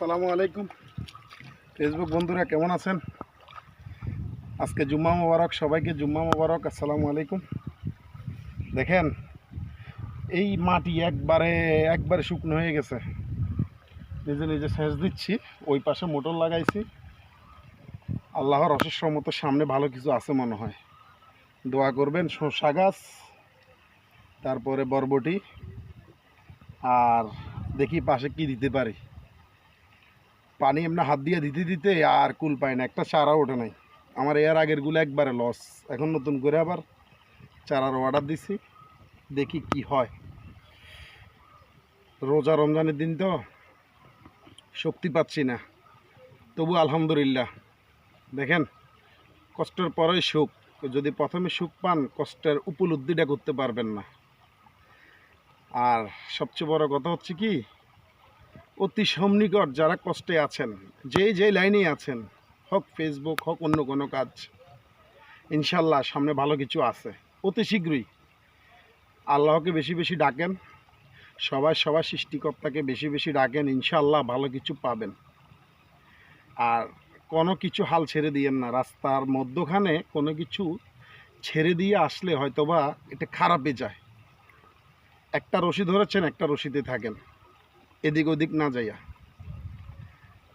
আসসালামু আলাইকুম ফেসবুক বন্ধুরা, কেমন আছেন? আজকে জুম্মা মোবারক, সবাইকে জুম্মা মোবারক। আসসালামু আলাইকুম। দেখেন, এই মাটি একবারে শুকনো হয়ে গেছে। নিজে নিজে সেচ দিচ্ছি, ওই পাশে মোটর লাগাইছি। আল্লাহর অশেষ রহমত, সামনে ভালো কিছু আছে মনে হয়। দোয়া করবেন। শসা গাছ, তারপরে বরবটি, আর দেখি পাশে কি দিতে পারি। পানি এমনি হাত দিয়ে দিতে দিতে আর কুল পায় না, একটা চারা ওঠে নাই। আমার এর আগেরগুলো একবারে লস। এখন নতুন করে আবার চারার অর্ডার দিছি, দেখি কি হয়। রোজা রমজানের দিন তো শক্তি পাচ্ছি না, তবু আলহামদুলিল্লাহ। দেখেন, কষ্টের পরেই সুখ। যদি প্রথমে সুখ পান, কষ্টের উপলব্ধিটা করতে পারবেন না। আর সবচেয়ে বড় কথা হচ্ছে কি, অতি সন্নিকট যারা কষ্টে আছেন, যে লাইনেই আছেন, হোক ফেসবুক হোক অন্য কোনো কাজ, ইনশাল্লাহ সামনে ভালো কিছু আছে অতি শীঘ্রই। আল্লাহকে বেশি বেশি ডাকেন, সবার সৃষ্টিকর্তাকে বেশি বেশি ডাকেন, ইনশাল্লাহ ভালো কিছু পাবেন। আর কোনো কিছু হাল ছেড়ে দিয়েন না। রাস্তার মধ্যখানে কোনো কিছু ছেড়ে দিয়ে আসলে হয়তোবা এটা খারাপে যায়। একটা রশি ধরেছেন, একটা রশিতে থাকেন, এদিক ওদিক না যাইয়া।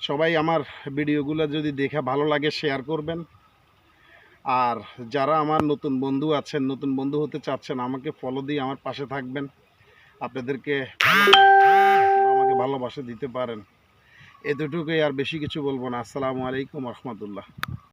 সবাই আমার ভিডিওগুলো যদি দেখে ভালো লাগে শেয়ার করবেন। আর যারা আমার নতুন বন্ধু আছেন, নতুন বন্ধু হতে চাচ্ছেন, আমাকে ফলো দিয়ে আমার পাশে থাকবেন। আপনাদেরকে আমাকে ভালোবাসা দিতে পারেন, এতটুকুই। আর বেশি কিছু বলবো না। আসসালামু আলাইকুম রহমতুল্লাহ।